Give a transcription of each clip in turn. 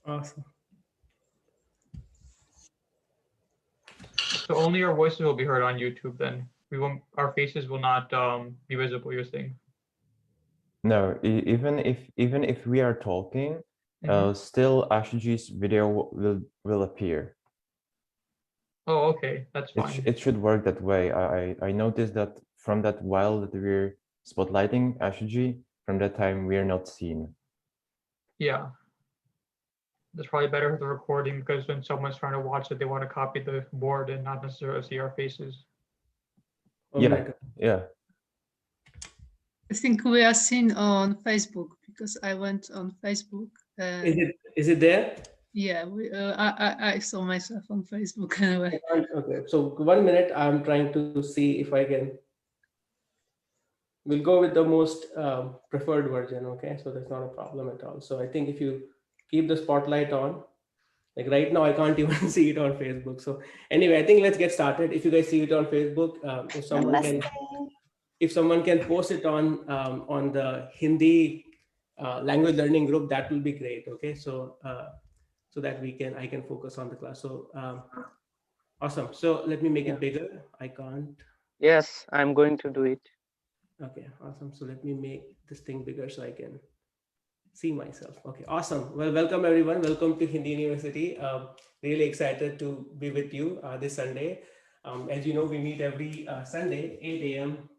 Awesome. So only our voices will be heard on YouTube then. We won't. Our faces will not be visible. You're saying? No, even if we are talking, Mhm. still Ashu Ji's video will appear. Oh, okay, that's fine. It should work that way. I noticed that from that while that we're spotlighting Ashu Ji, from that time we are not seen. Yeah, that's probably better with the recording because when someone's trying to watch it, they want to copy the board and not necessarily see our faces. Oh, Yeah, great. yeah. I think we are seen on Facebook because I went on Facebook. Is it there? Yeah, I saw myself on Facebook anyway. Okay, so 1 minute. I'm trying to see if I can. We'll go with the most preferred version. Okay, so that's not a problem at all. So I think if you keep the spotlight on, like right now, I can't even see it on Facebook. So anyway, I think let's get started. If you guys see it on Facebook, if someone can post it on the Hindi language learning group, that will be great. Okay, so so that I can focus on the class. So awesome. So let me make it bigger. I can't. Yes, I'm going to do it. Okay, awesome. So let me make this thing bigger so I can see myself. Okay, awesome. Well, welcome everyone. Welcome to Hindi University. Really excited to be with you this Sunday. As you know, we meet every Sunday, 8 a.m.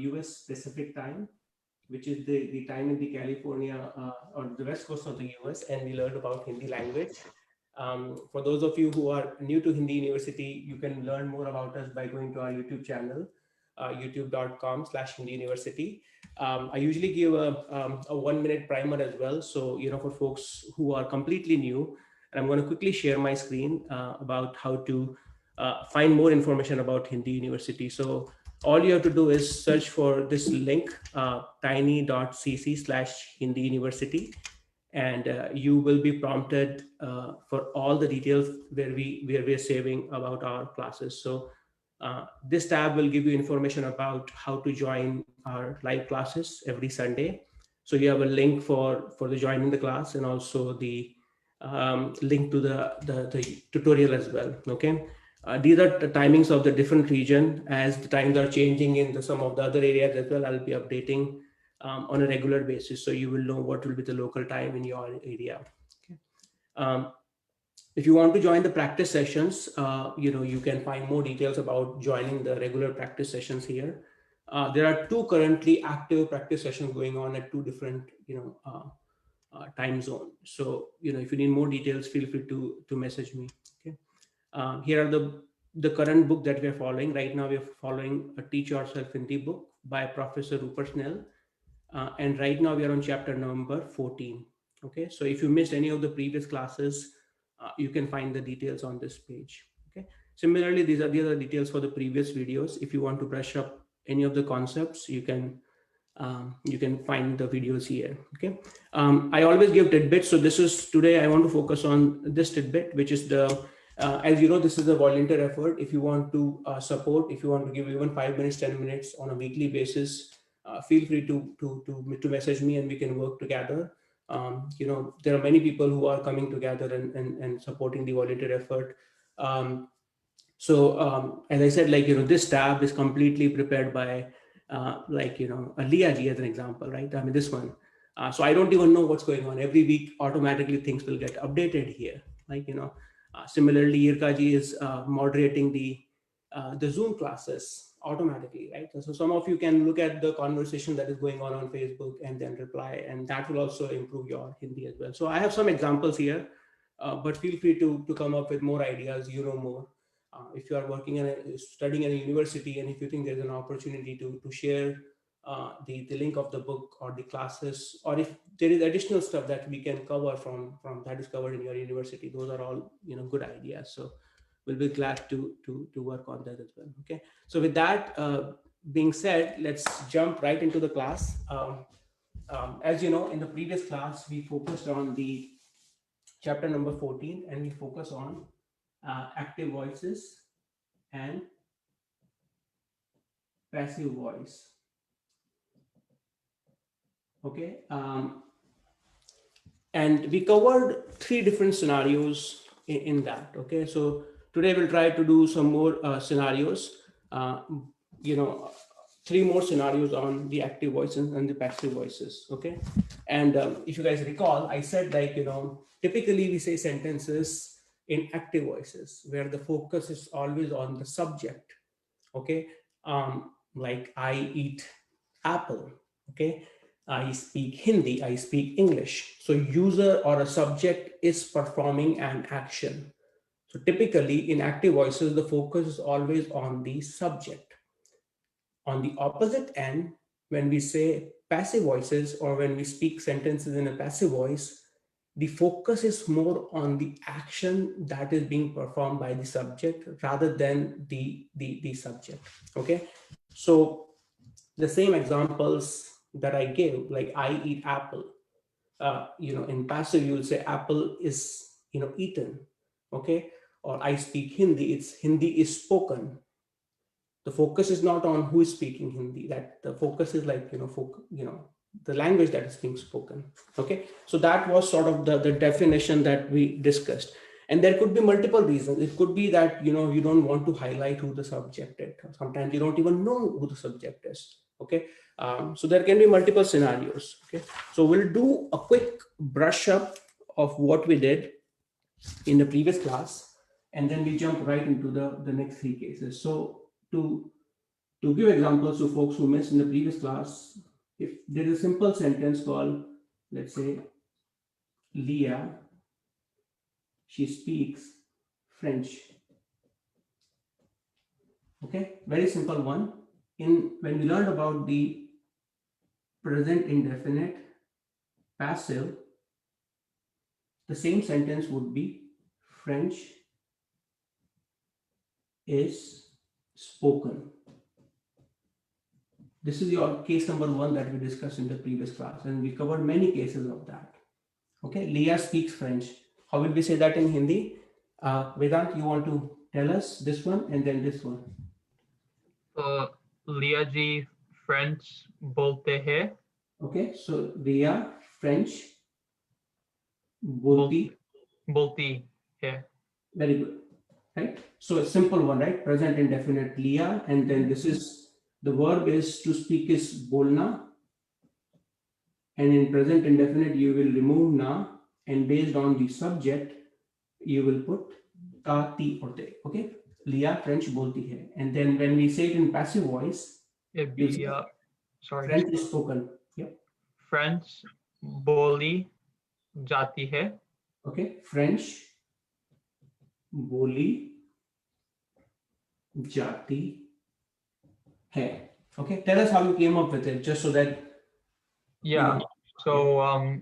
US Pacific time, which is the time in the California or the west coast of the US, and we learn about Hindi language. For those of you who are new to Hindi University, you can learn more about us by going to our YouTube channel, youtube.com/Hindi University. I usually give a 1 minute primer as well. So, for folks who are completely new, and I'm going to quickly share my screen about how to find more information about Hindi University. So all you have to do is search for this link, tiny.cc/Hindi University, and you will be prompted for all the details where we're saving about our classes. So this tab will give you information about how to join our live classes every Sunday. So you have a link for the joining the class, and also the link to the tutorial as well. Okay. These are the timings of the different region. As the times are changing in some of the other areas as well, I'll be updating on a regular basis, so you will know what will be the local time in your area. Okay. If you want to join the practice sessions, you can find more details about joining the regular practice sessions here. There are two currently active practice sessions going on at two different, time zone. So, if you need more details, feel free to message me. Okay. Here are the current book that we are following. Right now, we are following a Teach Yourself Hindi book by Professor Rupert Snell. And right now we are on chapter number 14. Okay, so if you missed any of the previous classes, you can find the details on this page. Okay, similarly, these are the other details for the previous videos. If you want to brush up any of the concepts, you can find the videos here. Okay, I always give tidbits. So this is today I want to focus on this tidbit, which is the as you know, this is a volunteer effort. If you want to support, if you want to give even 5 minutes, 10 minutes on a weekly basis, feel free to message me and we can work together. There are many people who are coming together and supporting the volunteer effort. As I said, this tab is completely prepared by Leah Ji as an example, right? I mean, this one. So I don't even know what's going on. Every week, automatically things will get updated here. Similarly, Irka Ji is moderating the Zoom classes automatically, right? So some of you can look at the conversation that is going on Facebook and then reply, and that will also improve your Hindi as well. So I have some examples here, but feel free to come up with more ideas, more. If you are working studying at a university, and if you think there's an opportunity to share the link of the book or the classes, or if there is additional stuff that we can cover from that is covered in your university, those are all good ideas. So we'll be glad to work on that as well. Okay, so with that being said, let's jump right into the class. As you know, in the previous class we focused on the chapter number 14, and we focus on active voices and passive voice. Okay. And we covered 3 different scenarios in that. Okay, so today we'll try to do some more scenarios. Uh, you know, 3 more scenarios on the active voices and the passive voices. Okay, and if you guys recall, I said, like, typically we say sentences in active voices where the focus is always on the subject. Okay, like I eat apple. Okay, I speak Hindi, I speak English. So user or a subject is performing an action. So typically in active voices, the focus is always on the subject. On the opposite end, when we say passive voices or when we speak sentences in a passive voice, the focus is more on the action that is being performed by the subject rather than the subject. Okay, so the same examples that I gave, like I eat apple, in passive you'll say apple is eaten. Okay, or I speak Hindi, it's Hindi is spoken. The focus is not on who is speaking Hindi, that the focus is like the language that is being spoken. Okay, so that was sort of the definition that we discussed. And there could be multiple reasons. It could be that you don't want to highlight who the subject is. Sometimes you don't even know who the subject is. Okay, so there can be multiple scenarios. Okay, so we'll do a quick brush up of what we did in the previous class, and then we jump right into the next 3 cases. So to give examples to folks who missed in the previous class, if there is a simple sentence called, let's say, Leah, she speaks French. Okay, very simple one. When we learned about the present indefinite passive, the same sentence would be French is spoken. This is your case number 1 that we discussed in the previous class, and we covered many cases of that. Okay, Leah speaks French. How will we say that in Hindi? Vedant, you want to tell us this one and then this one? लिया जी French बोलते हैं. Okay, so Leah French bolti. बोलती है. Very good. Right. So a simple one, right? Present indefinite Leah, and then this is the verb is to speak is bolna, and in present indefinite you will remove na, and based on the subject you will put ta, ti or te. Okay, Leah French bolti hai. And then when we say it in passive voice, It'd you be say sorry. French is spoken. Yeah. French बोली जाती है. Okay, French बोली जाती hai. Okay, tell us how you came up with it, just so that Yeah. So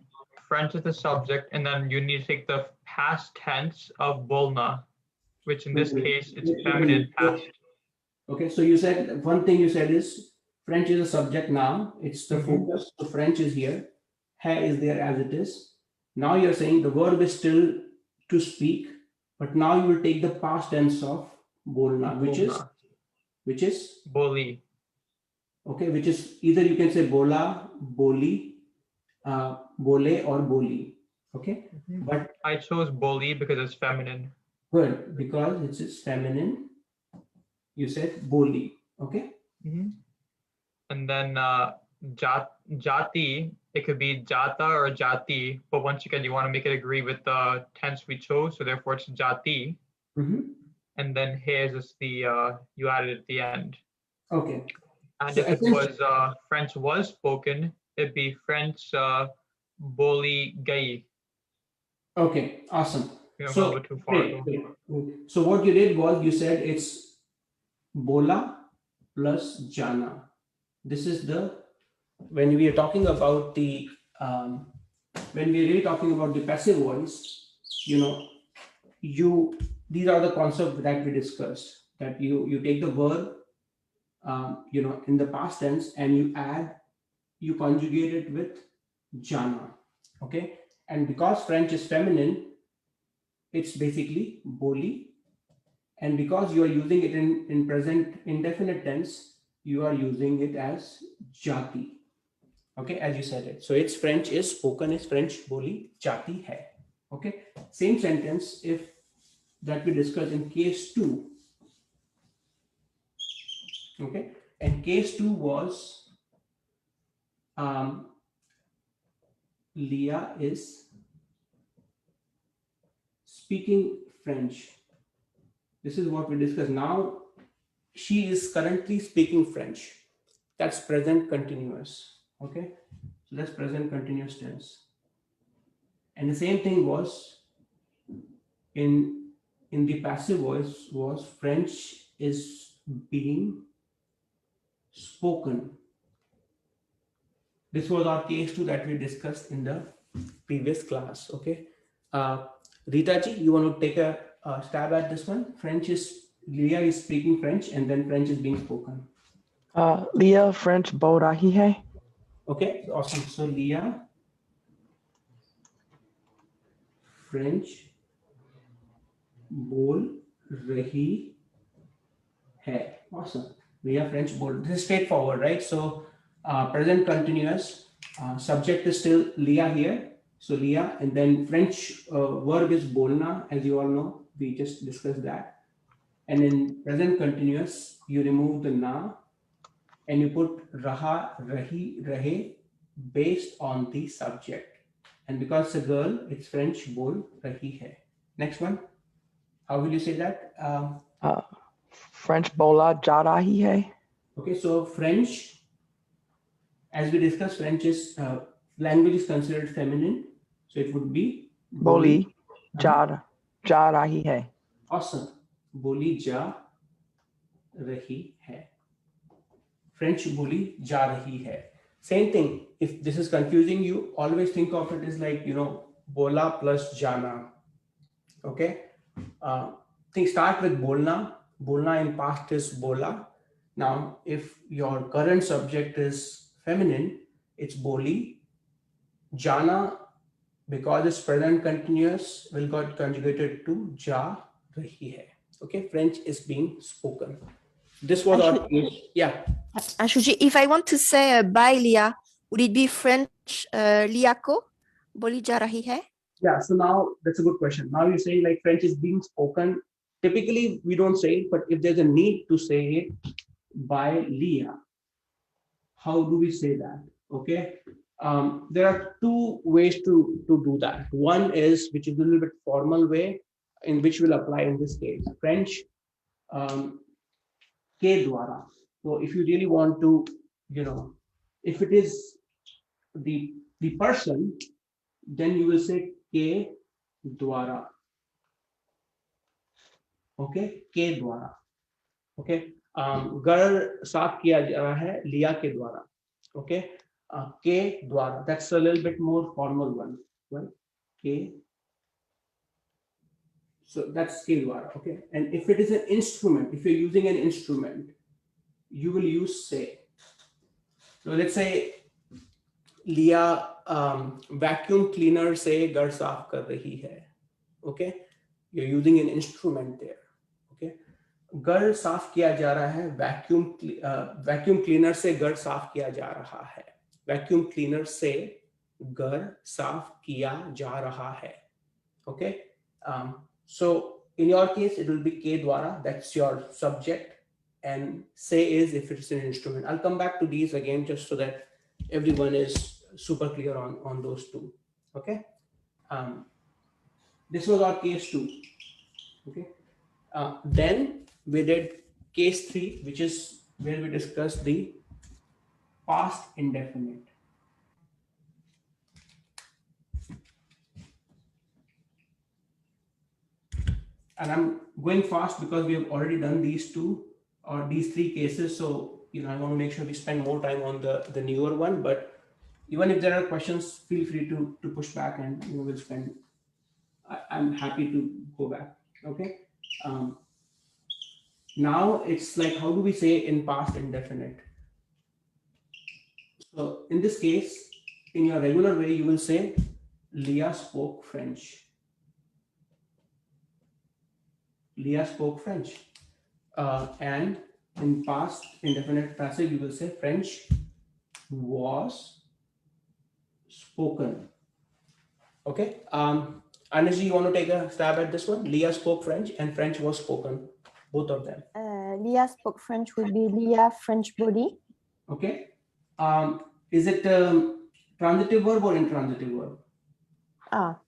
French is the subject, and then you need to take the past tense of bolna, which in this case it's feminine past. Okay, so you said one thing you said is French is a subject now, it's the focus, so French is here, hai is there as it is. Now you're saying the verb is still to speak, but now you will take the past tense of bolna, which is Boli. okay, which is either you can say bola, boli, bole or boli. Okay, but I chose boli because it's feminine. good, because it is feminine. You said boli. Okay. And then jati, it could be jata or jati, but once again, you want to make it agree with the tense we chose, so therefore it's jati. And then he is just the you added at the end. Okay. And So if it was French was spoken, it'd be French boli gai. Okay, awesome. A So, little bit too far. great. So what you did was you said it's bola plus jana. This is when we are talking about the when we're really talking about the passive voice, these are the concepts that we discussed, that you take the verb in the past tense and you conjugate it with jana. Okay, and because French is feminine, it's basically boli, and because you are using it in present indefinite tense, you are using it as jati. Okay, as you said it. So it's French is spoken is French boli jati hai. Okay, same sentence if that we discussed in case 2. Okay, and case 2 was Leah is speaking French. This is what we discussed. Now she is currently speaking French. That's present continuous. Okay, so that's present continuous tense. And the same thing was in the passive voice was French is being spoken. This was our case 2 that we discussed in the previous class. Okay, Rita ji, you want to take a stab at this one? Leah is speaking French, and then French is being spoken. Leah French bold rahi hai. Okay, awesome. So Leah French बोल रही है. Awesome. Leah French बोल. This is straightforward, right? So present continuous. Subject is still Leah here. So Leah, and then French verb is bolna, as you all know. We just discussed that. And in present continuous, you remove the na and you put raha, rahi, rahe based on the subject. And because it's a girl, it's French bol rahi hai. Next one. How will you say that? French bola ja rahi hai. Okay, so French, as we discussed, French is language is considered feminine, so it would be Boli ja rahi hai. Awesome. Boli ja rahi hai. French boli ja rahi hai. Same thing. If this is confusing you, always think of it as like, bola plus jana. Okay. Start with bolna. Bolna in past is bola. Now, if your current subject is feminine, it's boli. Jana, because it's present continuous, will get conjugated to ja rahi hai. Okay, French is being spoken. This was our case. Yeah. Ashu Ji, if I want to say bye Leah, would it be French liako? Boli ja rahi hai? Yeah, so now that's a good question. Now you say like French is being spoken. Typically, we don't say it, but if there's a need to say it by Leah, how do we say that? Okay. There are two ways to do that. One is, which is a little bit formal way, in which will apply in this case. French, ke dwara. So if you really want to, if it is the person, then you will say ke dwara. Okay, के द्वारा. Okay, घर साफ किया जा रहा है लिया के द्वारा. Okay, के द्वारा. That's a little bit more formal one, right? के. So that's के द्वारा. Okay, and if it is an instrument, if you're using an instrument, you will use से. So let's say लिया vacuum cleaner से घर साफ कर रही है. Okay, you're using an instrument there. Okay. घर साफ किया जा रहा है. वैक्यूम क्लीनर से घर साफ किया जा रहा है. वैक्यूम क्लीनर से घर साफ किया जा रहा है. Okay, so in your case it will be ke dwara, that's your subject, and say is if it's an instrument. I'll come back to these again just so that everyone is super clear on those two. Okay, this was our case 2. Okay, then we did case 3, which is where we discussed the past indefinite. And I'm going fast because we have already done these 2 or these 3 cases. So, I want to make sure we spend more time on the newer one. But even if there are questions, feel free to push back and we'll spend. I'm happy to go back. Okay. Now it's like, how do we say in past indefinite? So in this case, in your regular way, you will say, Leah spoke French. Leah spoke French. And in past indefinite passive, you will say French was spoken. Okay. Anaji, you want to take a stab at this one? Leah spoke French and French was spoken, both of them. Leah spoke French would be Leah French body. Okay. Is it transitive verb or intransitive verb? Ah,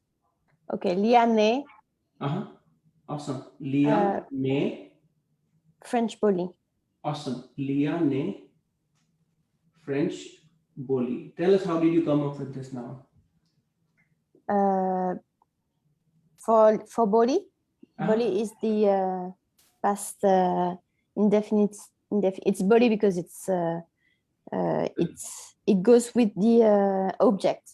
okay. Leah ne Awesome. Leah ne. French body. Awesome. Leah ne French boli. Tell us, how did you come up with this now? For body, body is the past indefinite. It's body because it goes with the object.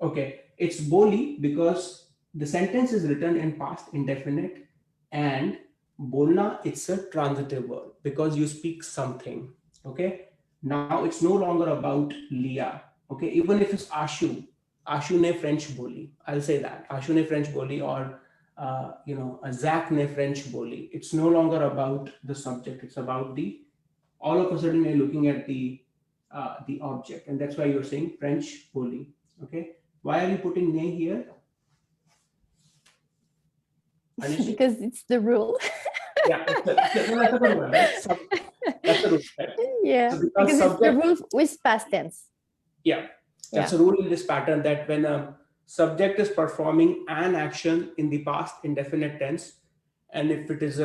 Okay, it's boli because the sentence is written in past indefinite, and bolna, it's a transitive verb because you speak something. Okay, now it's no longer about Leah. Okay, even if it's Ashu ne French boli, I'll say that Ashu ne French boli, or a Zach ne French boli. It's no longer about the subject. It's about all of a sudden you're looking at the object, and that's why you're saying French boli. Okay. Why are you putting ne here? Anishi? Because it's the rule. Yeah, that's a good one, right? That's a rule, right? Yeah, So because it's the rule with past tense. Yeah, that's a rule in this pattern, that when a subject is performing an action in the past indefinite tense, and if it is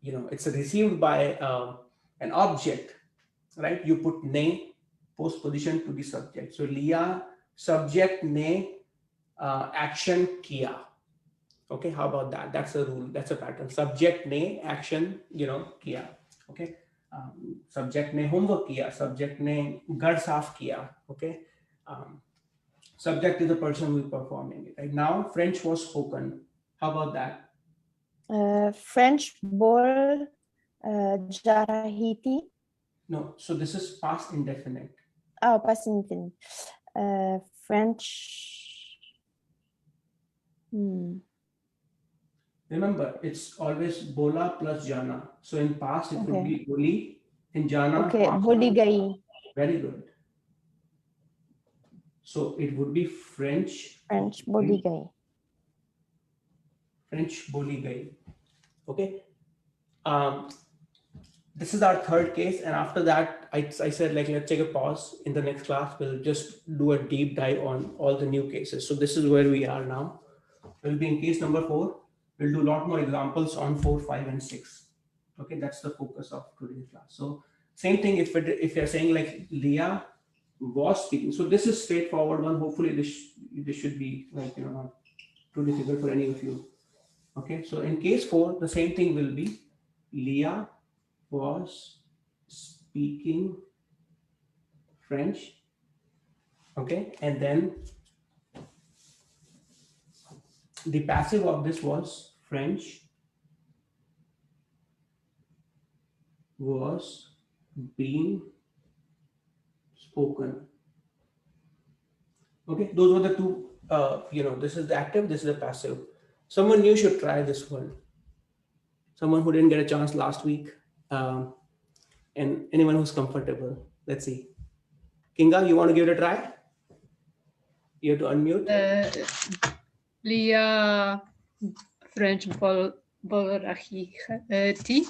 it's received by an object, right? You put ne post position to the subject. So Leah subject ne action kiya. Okay, how about that? That's a rule. That's a pattern. Subject ne action kiya. Okay. Subject ne homework kiya. Subject ne ghar saaf kiya. Okay. Subject is the person who is performing it. Right now, French was spoken. How about that? French bol jarahiti. No. So this is past indefinite. Oh, past indefinite. French. Remember, it's always bola plus jana. So in past, it would be boli. In jana. Okay, boli gai. Very good. So it would be French. French boli gai. French boli gai. Okay. This is our third case, and after that, I said, like, let's take a pause. In the next class, we'll just do a deep dive on all the new cases. So this is where we are now. We'll be in case number 4. We'll do a lot more examples on 4, 5, and 6. Okay, that's the focus of today's class. So same thing if you're saying like Leah was speaking. So this is straightforward one. Hopefully this should be like not too difficult for any of you. Okay, so in case 4, the same thing will be Leah was speaking French. Okay, and then the passive of this was French was being spoken. Okay, those were the two, this is the active, this is the passive. Someone new should try this one. Someone who didn't get a chance last week, and anyone who's comfortable. Let's see. Kinga, you want to give it a try? You have to unmute. Leah French bol rahi ti.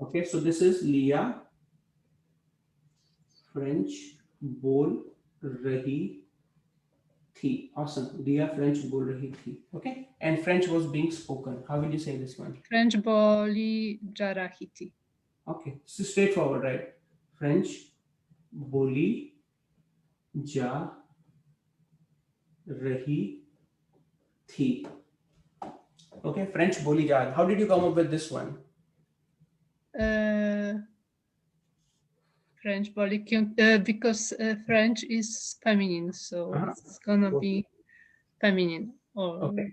Okay, so this is Leah French bol rahi thi. Awesome. Leah French bol rahi thi. Okay, and French was being spoken. How will you say this one? French boli jarahiti. Okay, so straightforward, right? French boli ja rahi thi. Okay, French boli ja. How did you come up with this one? French boli because French is feminine, so it's gonna be feminine. Okay.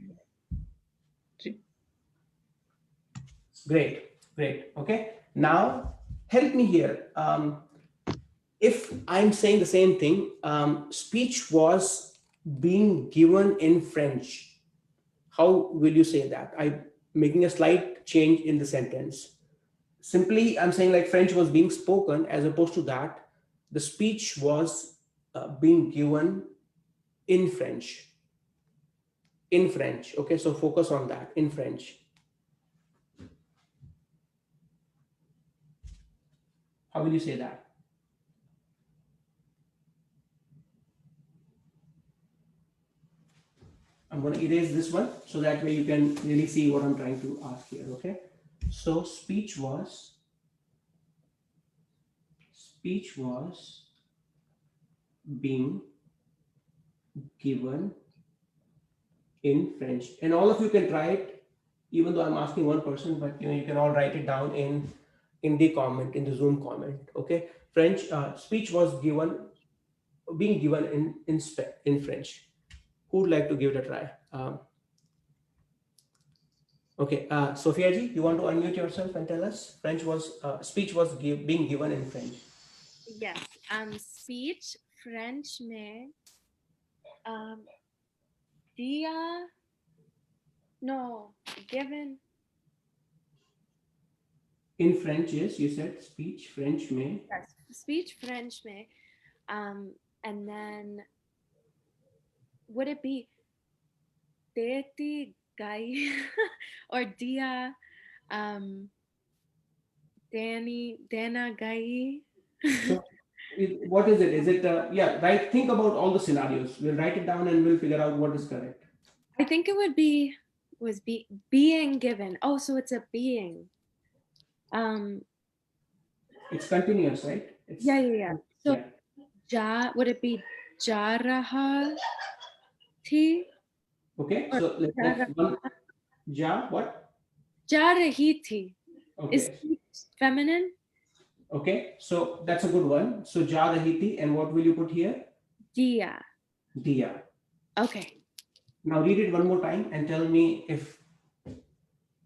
Great. Okay. Now help me here. If I'm saying the same thing, speech was being given in French, how will you say that? I'm making a slight change in the sentence. Simply, I'm saying like French was being spoken, as opposed to that, the speech was being given in French. In French. Okay, so focus on that. In French. How will you say that? I'm going to erase this one so that way you can really see what I'm trying to ask here. Okay, so speech was being given in French, and all of you can try it, even though I'm asking one person, but you can all write it down in the comment, in the Zoom comment. Okay, French speech was being given in French. Who would like to give it a try? Okay, Sophia ji, you want to unmute yourself and tell us? Speech was being given in French. Yes. Speech French में दिया no given In French is, you said speech French में. yes speech French में and then would it be देती गई or दिया देना गई? So, what is it? Is it yeah? Right. Think about all the scenarios. We'll write it down and we'll figure out what is correct. I think it would be being given. Oh, so it's a being. It's continuous, right? It's, Yeah. So yeah. would it be ja raha thi? Okay. Or So let's one. Ja what? Ja rahi thi. Okay. Is feminine? Okay. So that's a good one. So ja rahi thi, and what will you put here? Diya. Diya. Okay. Now read it one more time and tell me if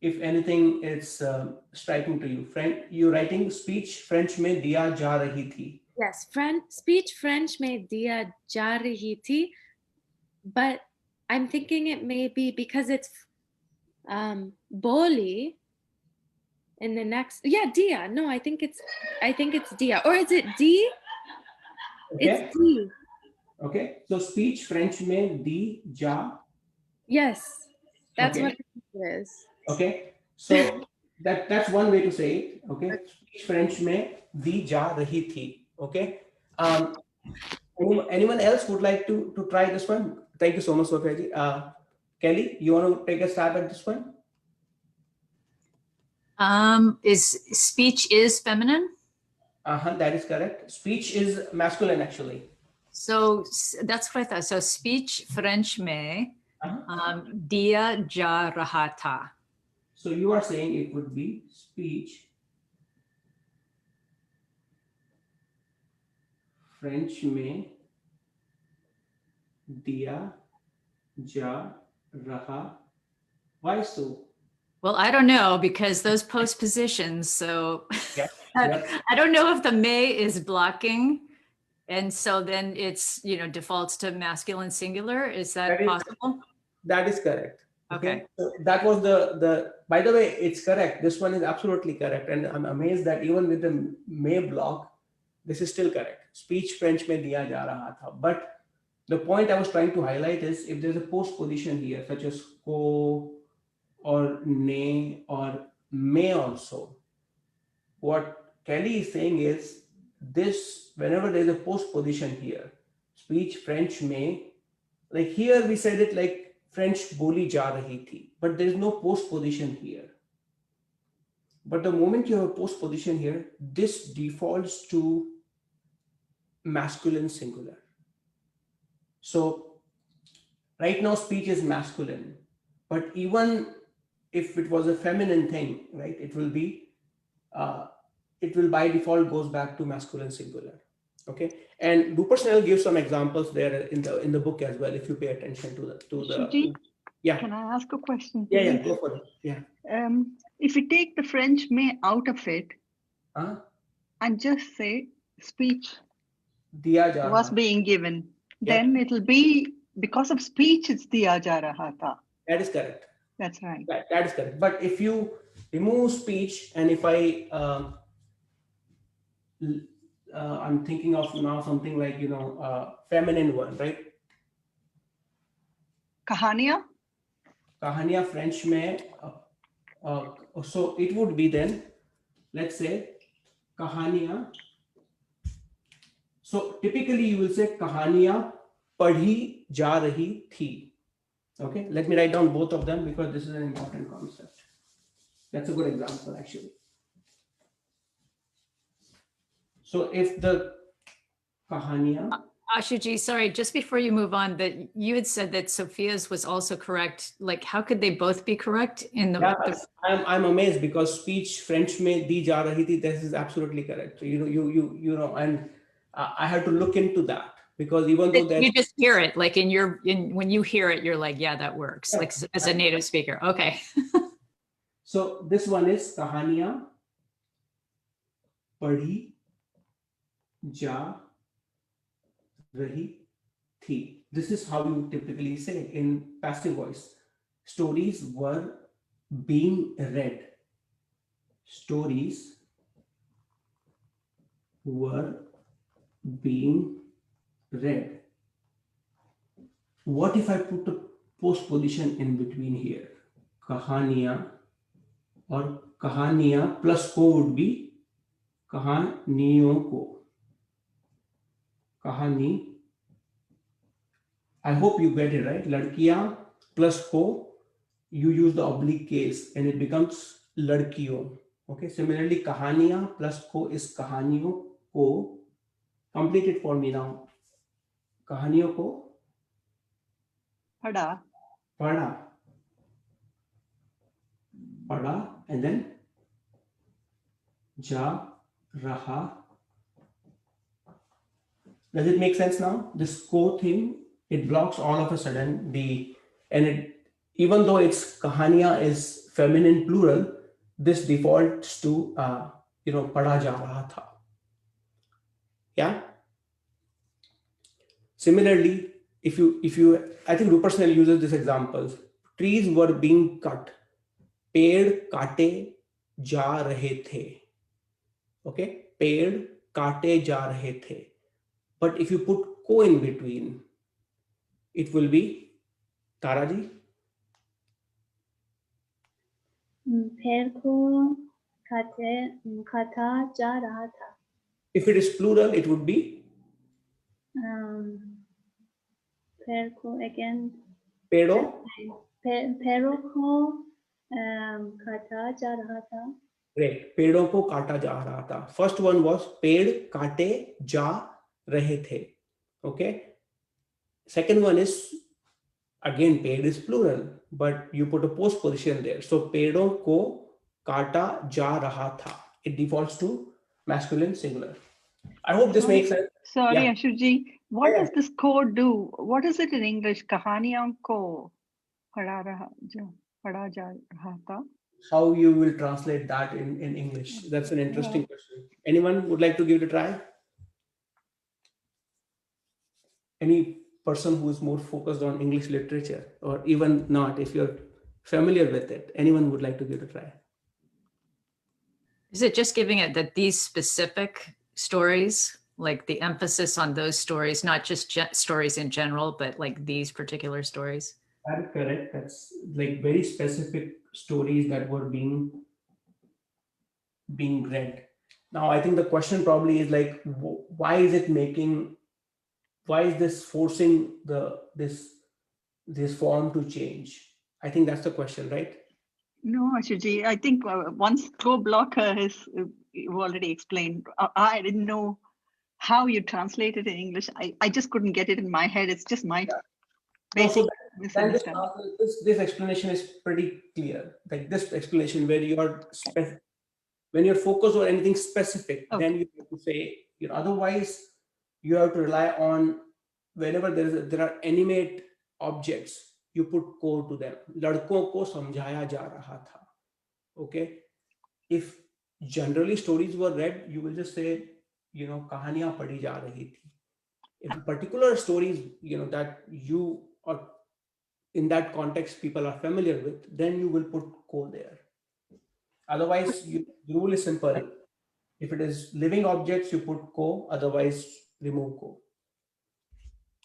anything is striking to you. You're writing speech French में दिया जा रही थी. Yes, speech French में दिया जा रही थी, but I'm thinking it may be because it's boli in the next. Yeah, dia. No, I think it's dia. Or is it D? Okay. It's D. Okay. So speech French में दी जा. Yes, that's okay. what it is. Okay. So that's one way to say it. Okay. Speech French में दी जा रही थी. Okay. Anyone else would like to try this one? Thank you so much, Sophia ji. Kelly, you want to take a stab at this one? Is speech is feminine? That is correct. Speech is masculine, actually. So that's what I thought. So speech French में दिया जा रहा था. So you are saying it would be speech French में दिया जा रहा. Why so? Well, I don't know because those postpositions. So Yeah. I don't know if the may is blocking, and so then it's defaults to masculine singular. Is that possible? That is correct. Okay. So that was the. By the way, it's correct. This one is absolutely correct, and I'm amazed that even with the may block, this is still correct. Speech French में दिया जा रहा था. But the point I was trying to highlight is if there's a postposition here, such as ko or ne or may also, what Kelly is saying is this, whenever there's a postposition here, speech French में, like here we said it like French बोली जा रही थी, but there is no postposition here. But the moment you have a postposition here, this defaults to masculine singular. So right now speech is masculine, but even if it was a feminine thing, right, it will by default goes back to masculine singular. Okay, and Rupersnell gives some examples there in the book as well. If you pay attention to the yeah. Can I ask a question? Yeah, go for it. Yeah. If we take the French may out of it and just say speech diya ja was being given, then it'll be because of speech it's diya ja raha tha. That is correct. That's right. That is correct. But if you remove speech, and if I'm thinking of now something like feminine one, right? Kahania? Kahania French में so it would be then, let's say कहानियां. So typically you will say कहानियां पढ़ी जा रही थी. Okay, let me write down both of them because this is an important concept. That's a good example actually. So if the kahaniya. Ashu Ji, sorry, just before you move on, that you had said that Sophia's was also correct. Like, how could they both be correct in the? Yeah, I'm amazed because speech French में दी जा रही थी. This is absolutely correct. So, you know, and I had to look into that because even though you just hear it, like when you hear it, you're like, yeah, that works. Yeah. Like as a native speaker. Okay. So this one is कहानियां पढ़ी जा रही थी. This is how you typically say in passive voice. Stories were being read. Stories were being read. What if I put a post position in between here? Kahaniya or kahaniya plus ko would be kahaniyon ko. Kahani. I hope you get it right. Ladkiyan plus ko, you use the oblique case and it becomes ladkiyon. Okay. Similarly, kahaniya plus ko is kahaniyon ko. Complete it for me now. Kahaniyon ko. Pada. Pada. Pada and then ja raha. Does it make sense now? This ko thing, it blocks all of a sudden even though it's kahaniya is feminine plural, this defaults to pada ja raha tha. Yeah. Similarly, if you I think Rupersnell uses this examples. Trees were being cut. पेड़ काटे जा रहे थे. Okay, पेड़ काटे जा रहे थे. But if you put ko in between, it will be Taraji. पेड़ को काटा जा रहा था. If it is plural, it would be पेड़ को again. पेड़ों. पेड़ों को काटा जा रहा था. Great. पेड़ों को काटा जा रहा था. First one was पेड़ काटे जा रहे थे. Okay. Second one is again पेड़ is plural, but you put a post position there. So पेड़ों को काटा जा रहा था. It defaults to masculine singular. I hope this makes sense. Sorry, yeah. Ashu Ji, what does this ko do? What is it in English? Kahaniyan ko pada ja raha tha. How you will translate that in English? That's an interesting question. Anyone would like to give it a try? Any person who is more focused on English literature, or even not, if you're familiar with it, anyone would like to give it a try? Is it just giving it that these specific stories, like the emphasis on those stories, not just stories in general, but like these particular stories? That is correct. That's like very specific stories that were being read. Now, I think the question probably is like, why is this forcing this form to change? I think that's the question, right? No, Ashu Ji, I think once ko blocker is you already explained. I didn't know how you translate it in English. I just couldn't get it in my head. It's just my basic misunderstanding. This explanation is pretty clear. Like this explanation where when you're focused on anything specific, then you have to say, otherwise you have to rely on whenever there are animate objects, you put ko to them. Ladkon ko samjhaya ja raha tha. Okay. If generally stories were read, you will just say, kahaniyan padhi ja rahi thi. If particular stories, that you or in that context people are familiar with, then you will put ko there. Otherwise, the rule is simple. If it is living objects, you put ko, otherwise remove ko.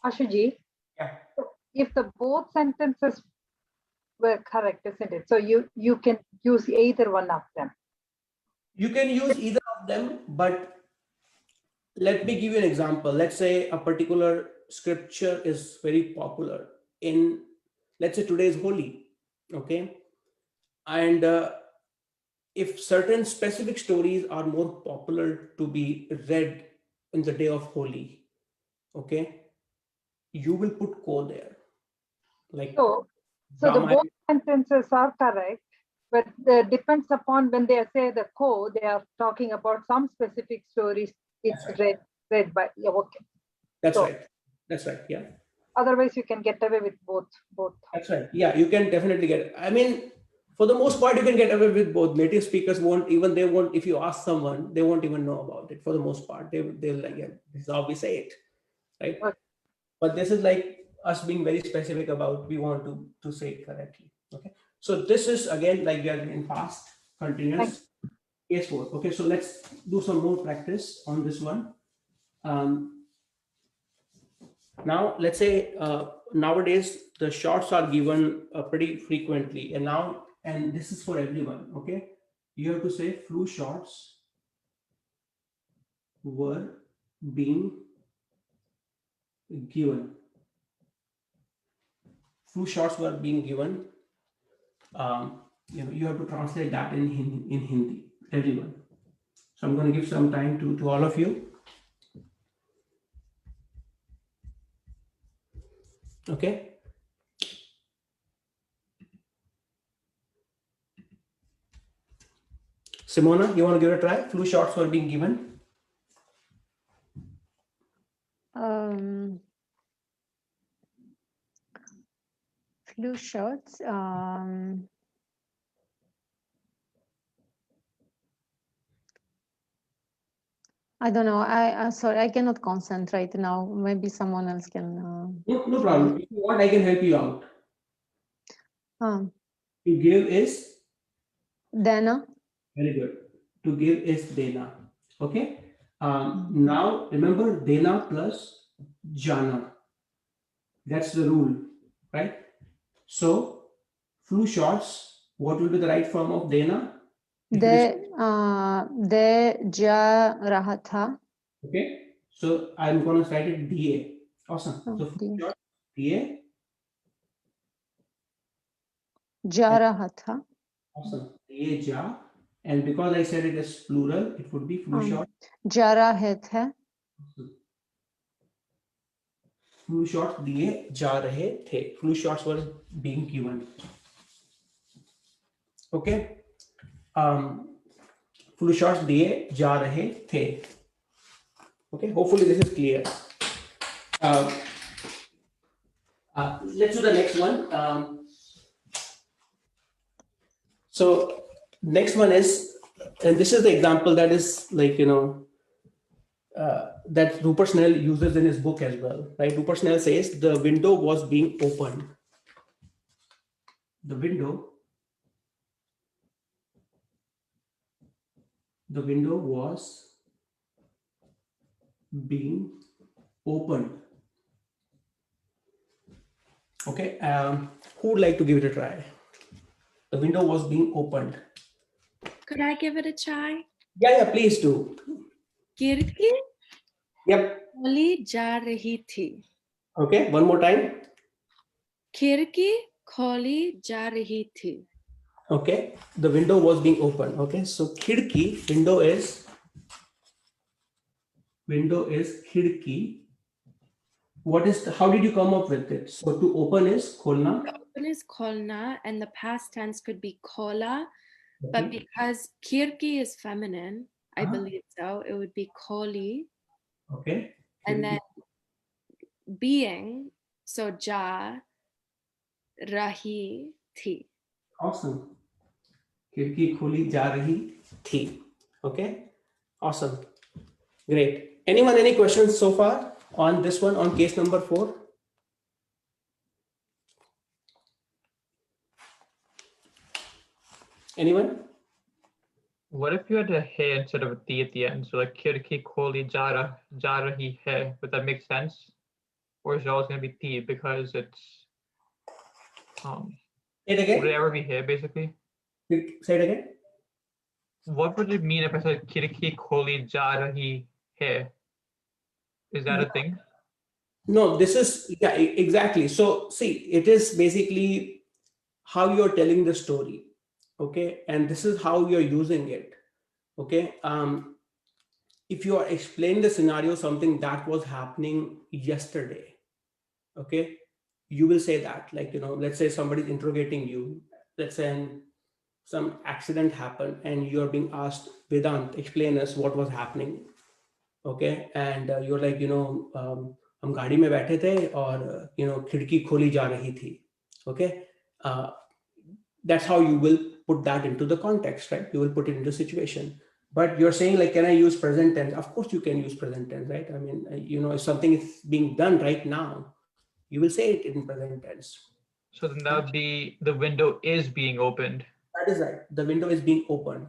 Ashu Ji? Yeah. if the both sentences were correct, isn't it? So you can use either one of them. You can use either of them, but let me give you an example. Let's say a particular scripture is very popular in, let's say today is Holi, okay? And if certain specific stories are more popular to be read in the day of Holi, okay, you will put ko there. Like So the Ramayana. both sentences are correct, but it depends upon when they say the co, they are talking about some specific stories. It's right. read by, yeah, okay. That's So, right. That's right. Yeah. Otherwise, you can get away with both. That's right. Yeah, you can definitely get. I mean, for the most part, you can get away with both. Native speakers won't even. They won't. If you ask someone, they won't even know about it. For the most part, they'll like, yeah, this is how we say it, right? Okay. But this is like us being very specific about we want to say it correctly. Okay. So this is again like we are in past continuous case 4. Okay. So let's do some more practice on this one. Now, let's say nowadays the shorts are given pretty frequently, and this is for everyone. Okay, you have to say flu shots were being given. Flu shots were being given. You have to translate that in Hindi, everyone. So I'm going to give some time to all of you. Okay. Simona, you want to give it a try? Flu shots were being given. Flu shots. I don't know. I'm sorry, I cannot concentrate now. Maybe someone else can. No problem. If you want, I can help you out. To give is Dana. Very good. To give is dena. Okay. Now remember dena plus jana. That's the rule, right? So flu shots. What will be the right form of dena? De ja raha tha. Okay. So I'm going to write it da. Awesome. So flu shots da. Ja raha tha. Awesome. Da ja. And because I said it is plural, it would be flu shot. Ja rahe the. Flu shots दिए जा रहे थे. Flu shots were being given. Okay. Flu shots दिए जा रहे थे. Okay. Hopefully this is clear. Let's do the next one. So next one is, and this is the example that is like, that Rupert Snell uses in his book as well, right? Rupert Snell says the window was being opened. The window was being opened. Okay, who would like to give it a try? The window was being opened. Could I give it a try? Yeah, please do. Kirki Yep. kholi ja rahi thi. Okay, one more time. Kirki kholi ja rahi thi. Okay, the window was being opened. Okay, so khidki, window is khidki. How did you come up with it? So to open is kholna. To open is kholna, and the past tense could be khola, but because kirki is feminine, I believe so, it would be kholi. Okay. And then being, so ja rahi thi. Awesome. Khidki kholi ja rahi thi. Okay. Awesome. Great. Anyone, any questions so far on this one, on case number 4? Anyone? What if you had a hey instead of a t at the end? So like kirki kholi ja rahi hai. Would that make sense? Or is it always going to be t because it's Say it again. Would it ever be here, basically? Say it again. What would it mean if I said Khirki kholi ja rahi hai? Is that a thing? No, this is, yeah, exactly. So see, it is basically how you're telling the story. Okay. And this is how you're using it. Okay. If you are explaining the scenario, something that was happening yesterday, okay, you will say that, like, let's say somebody's interrogating you, let's say some accident happened and you're being asked, Vedant, explain us what was happening. Okay. And you're like, हम गाड़ी में बैठे थे और खिड़की खोली जा रही थी. Okay. That's how you will put that into the context, right? You will put it into the situation. But you're saying, like, can I use present tense? Of course you can use present tense, right? I mean, if something is being done right now, you will say it in present tense. So then that would be the window is being opened. That is right. The window is being opened.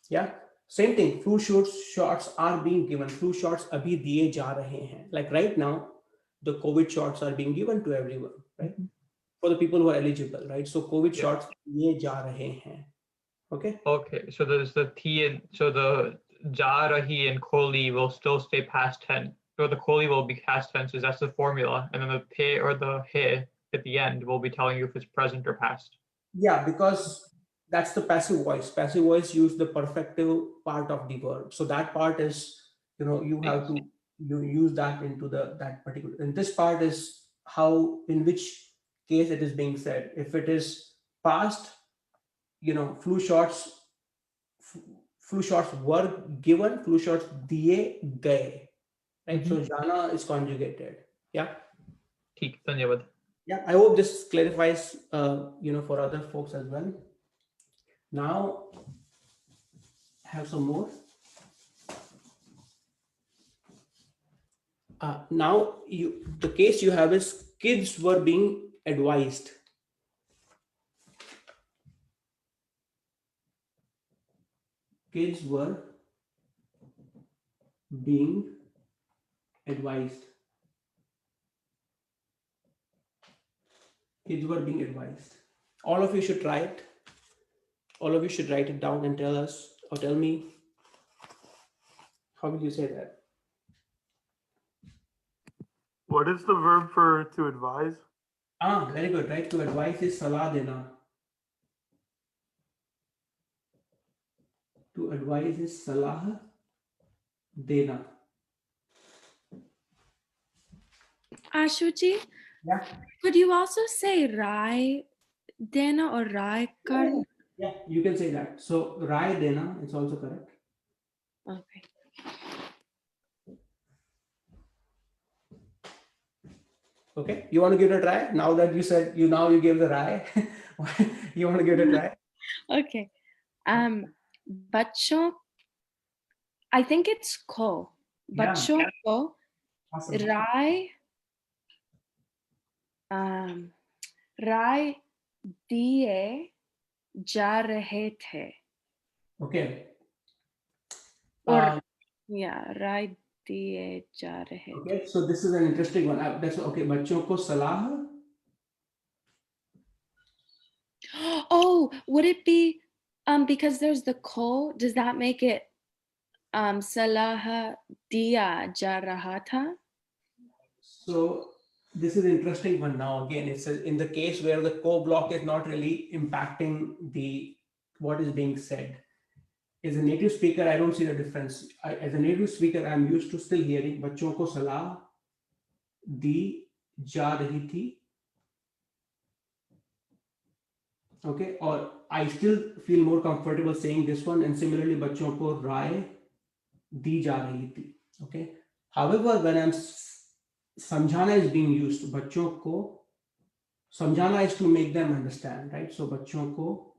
Yeah. Same thing. Flu shots are being given. Flu shots abhi diye ja rahe hain. Like right now, the COVID shots are being given to everyone, right? For the people who are eligible, right? So COVID shots diye ja rahe hain. Okay. Okay. So there's the T and so the ja rahi and kholi will still stay past tense. So the kholi will be past tenses. That's the formula. And then the te or the he at the end will be telling you if it's present or past. Yeah, because that's the passive voice. Passive voice use the perfective part of the verb. So that part is, you have to use that into that particular. And this part is how, in which case it is being said. If it is past, flu shots were given, flu shots diye gaye. Right. So jana is conjugated. Yeah. Theek, dhanyavad. Yeah, I hope this clarifies, for other folks as well. Now, have some more. Now, the case you have is kids were being advised. Kids were being advised. Kids were being advised. All of you should try it. All of you should write it down and tell us or tell me, how would you say that? What is the verb for to advise? Very good, right? To advise is salah dena. To advise is salah dena. Ashu Ji, Yeah. could you also say Rai Dena or Rai Karna? Yeah, you can say that. So Rai dena, it's also correct. Okay. Okay, you want to give it a try? Now that you said you gave the Rai, you want to give it a try? Okay. Bachon, I think it's ko. Yeah. Bachon ko Awesome. Rai diye ja rahe the. Okay. Or yeah, Rai diye ja rahe the. Okay, so this is an interesting one. That's okay. Bachon ko salah. Oh, would it be because there's the ko? Does that make it salah diya ja raha tha? So this is an interesting one. Now again, it's in the case where the ko block is not really impacting what is being said. As a native speaker, I don't see the difference. As a native speaker, I'm used to still hearing bachon ko salah di ja rahi thi. Okay, or I still feel more comfortable saying this one, and similarly bachon ko rai di ja rahi thi. Okay. However, when samjhana is being used, bachon ko samjhana is to make them understand, right? So bachon ko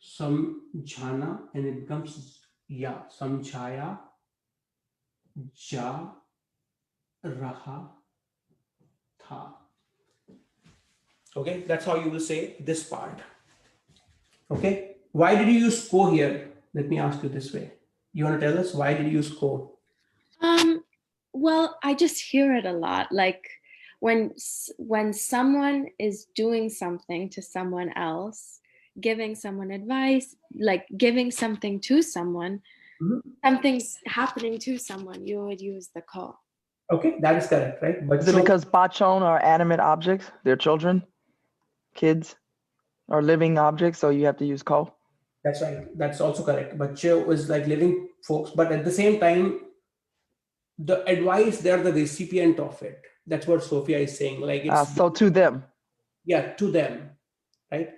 samjhana, and it becomes samjhaya ja raha tha. Okay, that's how you will say this part. Okay, why did you use ko here? Let me ask you this way. You want to tell us why did you use ko? Well, I just hear it a lot. Like when someone is doing something to someone else, giving someone advice, like giving something to someone, something's happening to someone, you would use the ko. Okay, that is correct, right? But Is it because bachon are animate objects? They're children, kids, or living objects, so you have to use ko? That's right. That's also correct. Bachche was like living folks, but at the same time, the advice, they're the recipient of it. That's what Sophia is saying. Like it's So to them. Yeah, to them, right?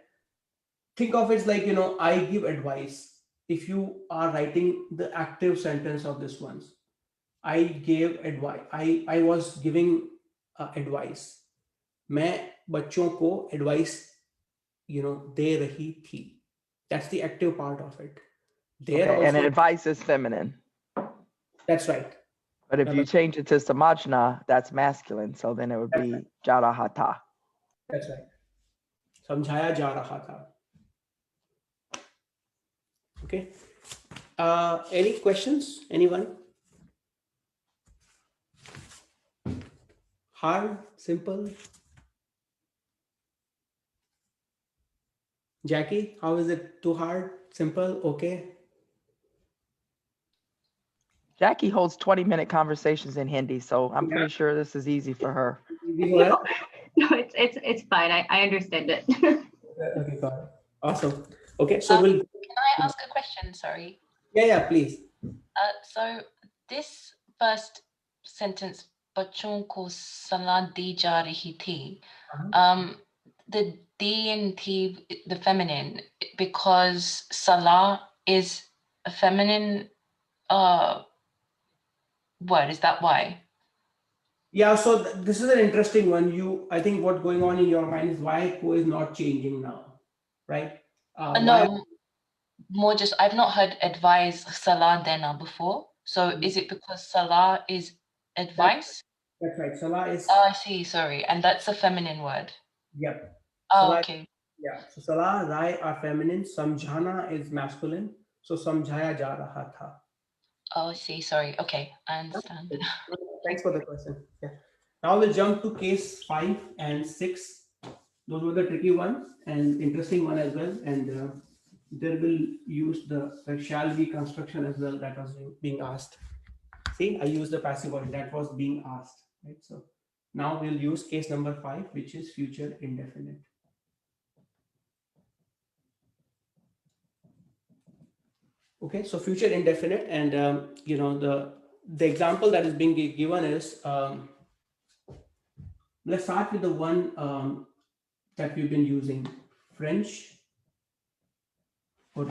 Think of it like, I give advice. If you are writing the active sentence of this ones, I gave advice. I was giving advice. मैं बच्चों को advice, दे रही थी. That's the active part of it. There Okay, and also, advice is feminine. that's right. But if you change it to samajna, that's masculine. So then it would be jarahata. That's right. समझाया जा रहा था. Okay. Any questions? Anyone? Hard, simple? Jackie, how is it? Too hard? Simple? Okay. Jackie holds 20-minute conversations in Hindi, so I'm pretty sure this is easy for her. No, it's fine. I understand it. Okay, got it. Awesome. Okay, so we'll. Can I ask a question? Sorry. Yeah, please. So this first sentence, बच्चों को सलाह दी जा रही थी. The D and T, the feminine, because salah is a feminine word. Is that why? Yeah, so this is an interesting one. I think what's going on in your mind is why ko is not changing now, right? No, more just I've not heard advise salah dena before. So is it because salah is advice? That's right. Salah is. Oh, I see. Sorry, and that's a feminine word. Yep. Oh, Salah, okay. Yeah. So salah, rai are feminine. Samjhana is masculine. So samjhaya ja raha tha. Oh, I see. Sorry. Okay, I understand. Thanks for the question. Yeah. Now we'll jump to case 5 and 6. Those were the tricky ones and interesting one as well. And there will use the shall be construction as well that was being asked. See, I used the passive voice that was being asked. Right. So now we'll use case number 5, which is future indefinite. Okay, so future indefinite, and the example that is being given is, let's start with the one that we've been using, French. Or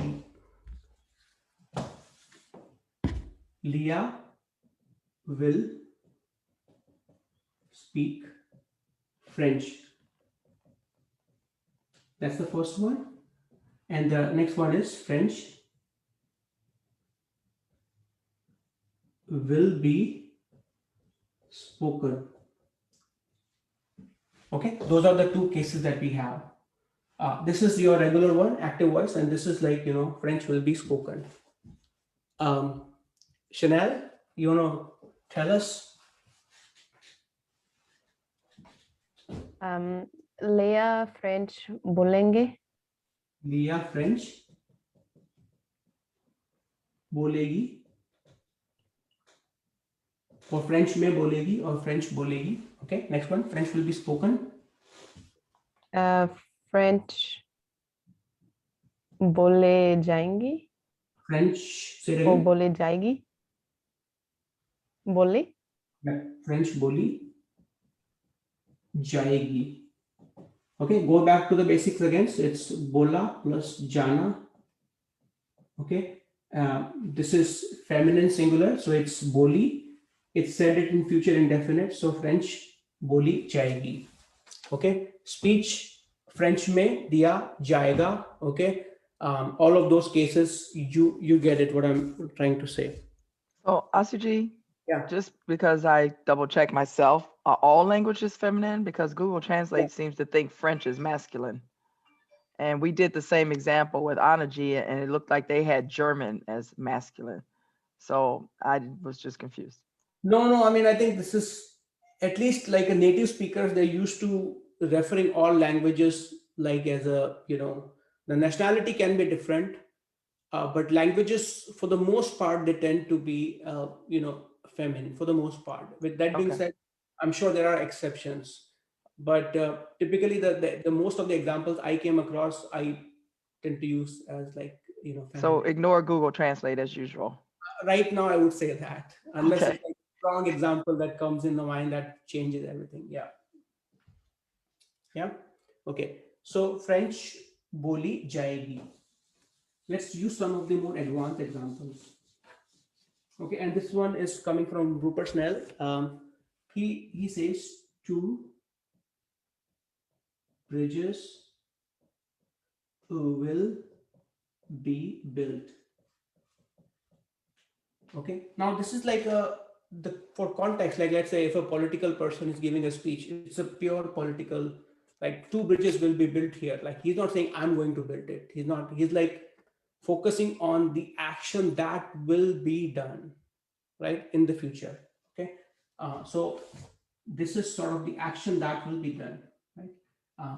Leah will speak French. That's the first one, and the next one is French will be spoken. Okay, those are the two cases that we have. This is your regular one, active voice, and this is like, French will be spoken. Chanel, you want to tell us? Leah French बोलेंगे. Leah French बोलेगी. और French में बोलेगी और French बोलेगी. Okay, next one, French will be spoken. French बोले जाएंगी. French say it वो again. बोले जाएगी. बोले. French बोली जाएगी. Okay, go back to the basics again. So it's bola plus jana. Okay, this is feminine singular, so it's boli. It's said it in future indefinite, so French boli जाएगी. Okay, speech French में दिया जाएगा. Okay, all of those cases you get it what I'm trying to say. So Ashu Ji, yeah, just because I double check myself, are all languages feminine? Because Google Translate seems to think French is masculine. And we did the same example with Anaji, and it looked like they had German as masculine. So I was just confused. No, I mean, I think this is at least like a native speakers, they're used to referring all languages like as a, the nationality can be different, but languages for the most part, they tend to be, feminine for the most part. With that being Okay. said, I'm sure there are exceptions, but typically the most of the examples I came across, I tend to use as like, So feminine. ignore Google Translate as usual. Right now, I would say that, unless Okay. it's like a strong example that comes in the mind that changes everything. Yeah. Yeah. Okay. So French boli jayegi. Let's use some of the more advanced examples. Okay, and this one is coming from Rupert Snell. He says 2 bridges will be built. Okay, now this is like for context, like let's say if a political person is giving a speech, it's a pure political, like 2 bridges will be built here. Like he's not saying I'm going to build it. He's like focusing on the action that will be done, right, in the future. Okay, so this is sort of the action that will be done, right?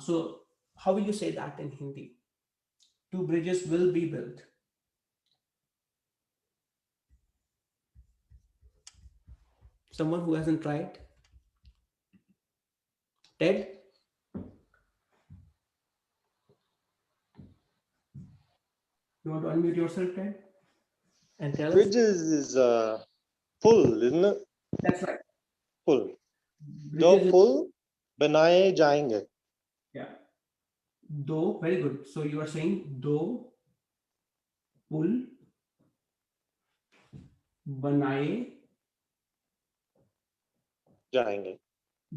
So how will you say that in Hindi? 2 bridges will be built. Someone who hasn't tried? Ted? You want to unmute yourself, Ted? And tell us? Bridges is pull, isn't it? That's right. Pull. Bridges Do is- pull, banaye jayenge. Yeah. Do, very good. So you are saying do pull banaye Jayenge.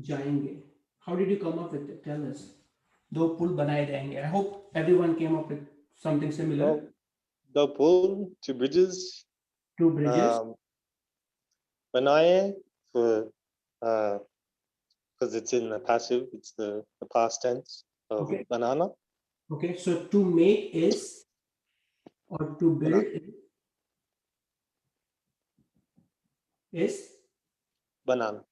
jayenge. How did you come up with it? Tell us. Do pull banaye jayenge. I hope everyone came up with something similar. Oh, do pull, 2 bridges. 2 bridges. Banaye for because it's in the passive, it's the past tense of Okay. banana. Okay, so to make is, or to build is Banana.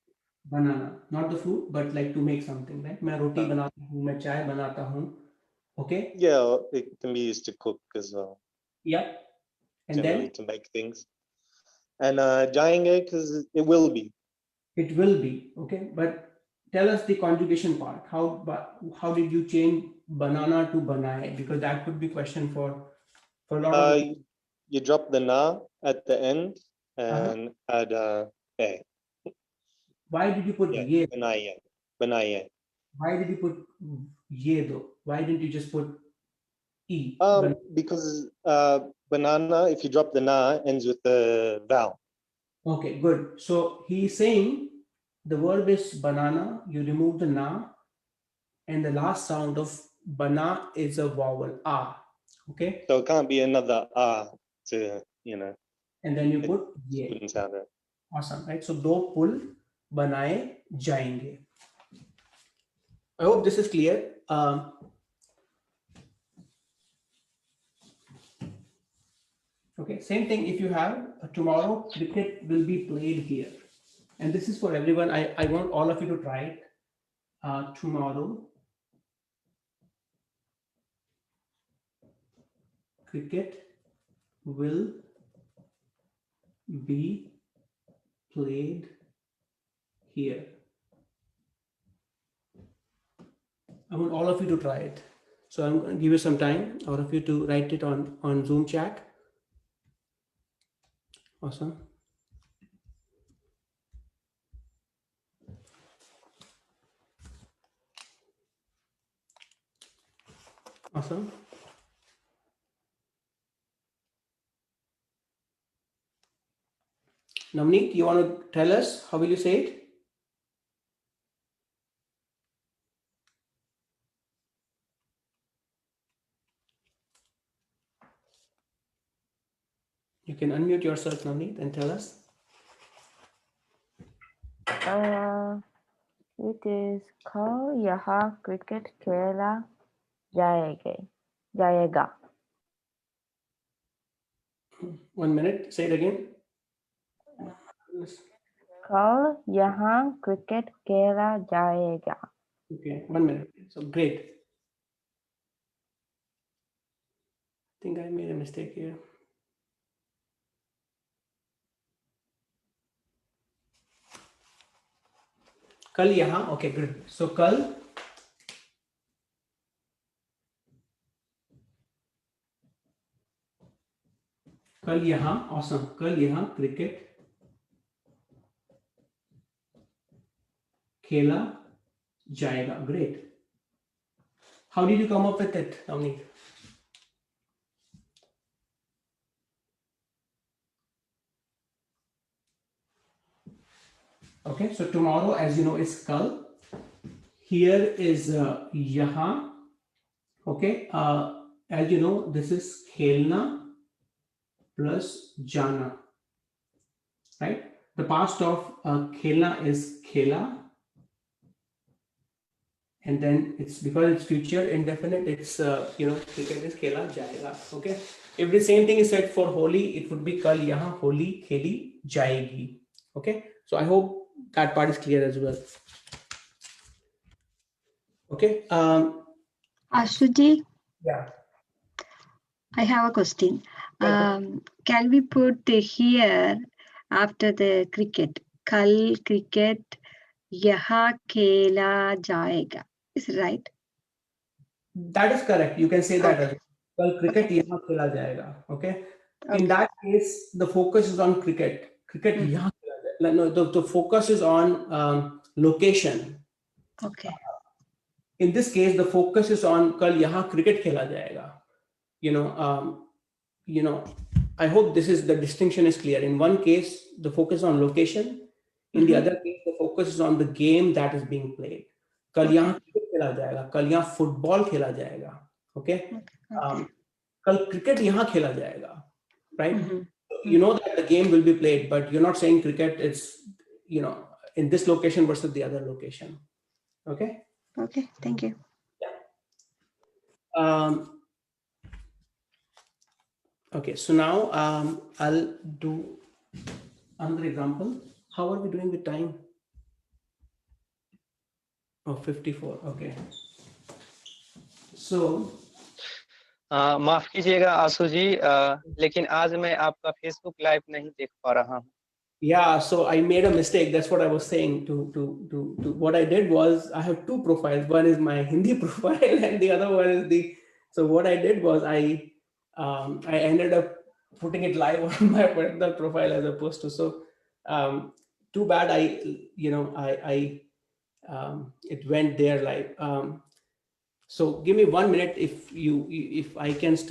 banana, not the fruit, but like to make something, right? मैं रोटी बनाता हूँ, मैं चाय बनाता हूँ. Okay. Yeah, it can be used to cook as well. Yeah. And Generally then to make things. And jayenge because it will be. it will be. Okay, but tell us the conjugation part. How did you change banana to banaye? Because that could be question for a lot of the people. You drop the na at the end and add a. Why did you put ye? Banaye. Banaye. Why did you put ye though? Why didn't you just put e? Because banana, if you drop the na, ends with the vowel. Okay, good. So he's saying the verb is banana, you remove the na, and the last sound of bana is a vowel a. Okay. So it can't be another to, And then you put ye. Wouldn't sound right. Awesome, right? So do pull banaye jayenge. I hope this is clear. Okay, same thing if you have tomorrow cricket will be played here. And this is for everyone. I want all of you to try it. Tomorrow cricket will be played here. I want all of you to try it. So I'm going to give you some time, all of you to write it on Zoom chat. Awesome. Awesome. Navneet, you want to tell us how will you say it? You can unmute yourself, Navneet, and tell us. It is called Yaha Cricket Kerala Jayega. 1 minute. Say it again. कल यहाँ cricket खेला जाएगा. Okay, 1 minute. So great. I think I made a mistake here. कल यहाँ, okay, good. So कल यहाँ, awesome. कल यहाँ क्रिकेट खेला जाएगा. Great. How did you come up with it, Navneet? Okay, so tomorrow, as you know, is kal. Here is yaha. Okay, as you know, this is khelna plus jana. Right? The past of khelna is khela. And then it's because it's future indefinite, it's cricket is khela jayega. Okay, if the same thing is said for Holi, it would be kal yahan Holi kheli jayegi. Okay, so I hope that part is clear as well. Okay, Ashu Ji, yeah, I have a question. Can we put the here after the cricket? Kal cricket yaha khela jayega. Is it right? that is correct. You can say that as well. Kal cricket yahan khela jayega. Okay, in that case, the focus is on cricket. Cricket yahan khela jayega. No, the focus is on location. Okay. In this case, the focus is on kal yahan cricket khela jayega. I hope the distinction is clear. In one case, the focus is on location. In the other case, the focus is on the game that is being played. Kal yahan cricket khela jayega. Kal yahan football khela jayega. Okay. Kal cricket yahan khela jayega. Right. You know that the game will be played, but you're not saying cricket. It's in this location versus the other location. Okay. Okay. Thank you. Okay, so now I'll do another example. How are we doing with time? Oh, 54. Okay. So माफ कीजिएगा आशु जी, लेकिन आज मैं आपका Facebook live नहीं देख पा रहा हूँ. yeah, so I made a mistake. That's what I was saying. What I did was I have two profiles. One is my Hindi profile, and the other one is the. So what I did was I ended up putting it live on my personal profile as opposed to. So too bad. It went there live. So give me 1 minute if I can still.